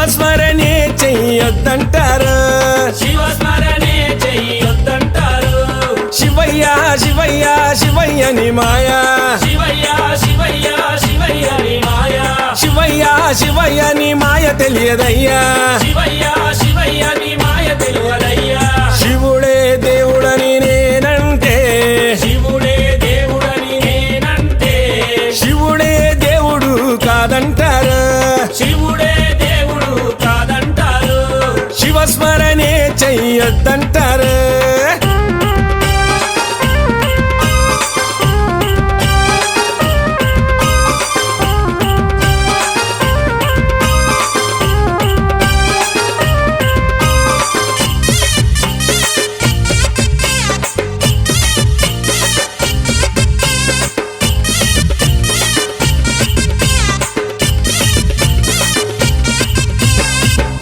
శివస్మరణే చెయ్యొద్దంటారు, శివస్మరణే చెయ్యొద్దంటారు. శివయ్య శివయ్య శివయ్య ని మాయా, శివయ్య శివయ్య శివయ్య ని మాయా, శివయ్య శివయ్య ని మాయ తెలియదయ్యా, శివయ్య శివయ్య ని మాయ తెలియదయ్యా. శివుడే దేవుడని నేనంటే, శివుడే దేవుడని నేనంటే, శివుడే దేవుడు కాదంటారు, శివుడే దేవుడు కాదంటారు. శివస్మరణే చెయ్యొద్దంటారు.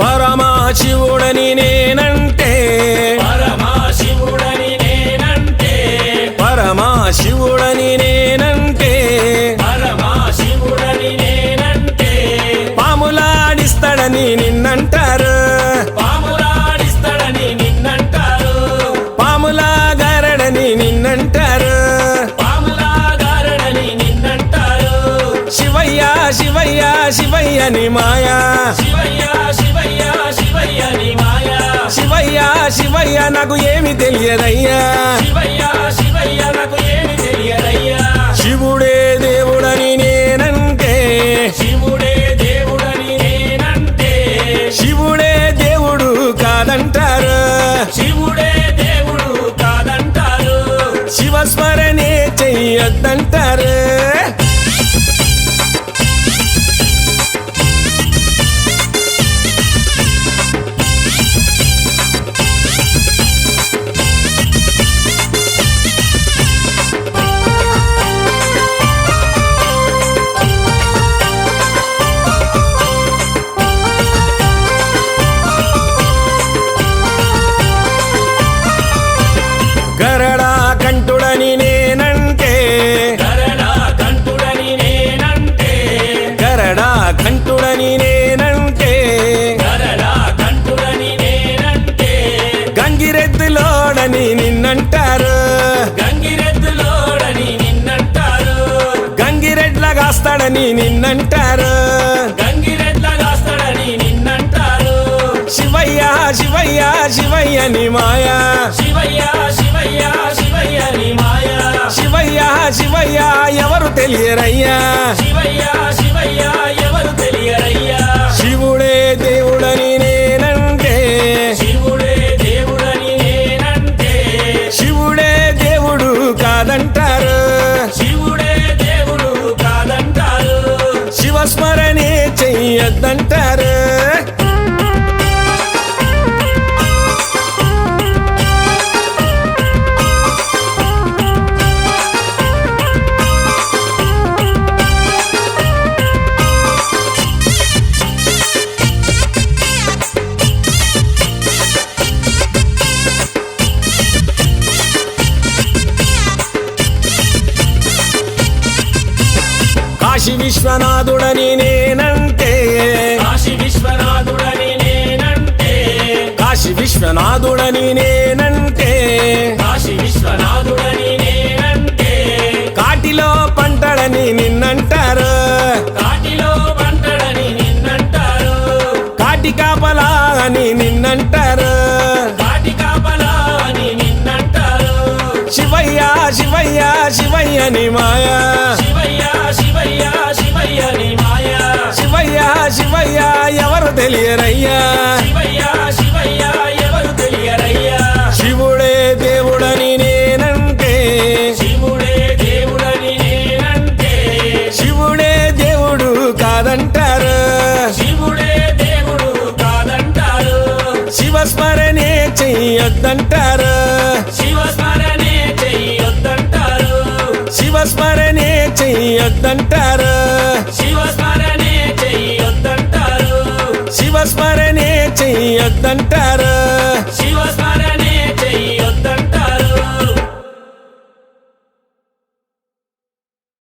పరమశివుడని నేనంటే, పరమశివుడని నేనంటే, పరమశివుడని నేనంటే, పరమశివుడని నేనంటే, పాములాడిస్తాడని నిన్నంటారు, పాములాడిస్తాడని నిన్నంటారు, పాములాగారడని నిన్నంటారు, పాములాగారడని నిన్నంటారు. శివయ్య శివయ్య శివయ్య ని మాయా, శివయ్య శివయ్య శివయ్య ని మాయా, శివయ్య శివయ్య నాకు ఏమి తెలియదయ్యా, శివయ్య శివయ్య నాకు ఏమి తెలియదయ్యా. శివుడే దేవుడని నేనంటే, శివుడే దేవుడని నేనంటే, శివుడే దేవుడు కాదంటారు, శివుడే దేవుడు కాదంటారు. శివస్మరణే చెయ్యొద్దంటారు. గరడా కంఠుడని నేనంటే, గరడా కంఠుడని నేనంటే, గరడా కంఠుడని నేనంటే, గరడా కంఠుడని నేనంటే, గంగిరెద్దులోడని నిన్నంటారు, గంగిరెద్దులోడని నిన్నంటారు, గంగిరెడ్లగాస్తాడని నిన్నంటారు, గంగిరెద్లగాస్తాడని నిన్నంటారు. శివయ్య శివయ్య శివయ్య ని మాయా, శివయ్య శివయ్య శివయ్య ని మాయా, శివయ్య శివయ్య ఎవరు తెలియరయ్యా, శివయ్య శివయ్య ఎవరు తెలియరయ్యా. శివుడే దేవుడని నేనంటే, శివుడే దేవుడని నేనంటే, శివుడే దేవుడు కాదంటారు, శివుడే దేవుడు కాదంటారు. శివస్మరణే చెయ్యొద్దంటారు. కాశీ విశ్వనాథుడని నేనంటే, కాశీ విశ్వనాథుడని నేనంటే, కాశీ విశ్వనాథుడని నేనంటే, కాశీ విశ్వనాథుడని నేనంటే, కాటిలో పంటడని నిన్నంటారు, కాటిలో పంటడని నిన్నంటారు, కాటి కాపలా అని నిన్నంటారు, కాటి కాపలా అని నిన్నంటారు. శివయ్య శివయ్య శివయ్య ని మాయా, శివయ్య శివయ్య శివయ్య ని మాయా, శివయ్య శివయ్య ఎవరు తెలియరయ్యా, శివయ్య శివయ్య ఎవరు తెలియరయ్యా. శివుడే దేవుడని నేనంటే, శివుడే దేవుడని నేనంటే, శివుడే దేవుడు కాదంటారు, శివుడే దేవుడు కాదంటారు. శివస్మరణే చెయ్యొద్దంటారు, శివస్మరణే చెయ్యొద్దంటారు, శివస్మరణే చెయ్యొద్దంటారు, శివస్మరణే చెయ్యొద్దంటారు, శివస్మరణే చెయ్యొద్దంటారు.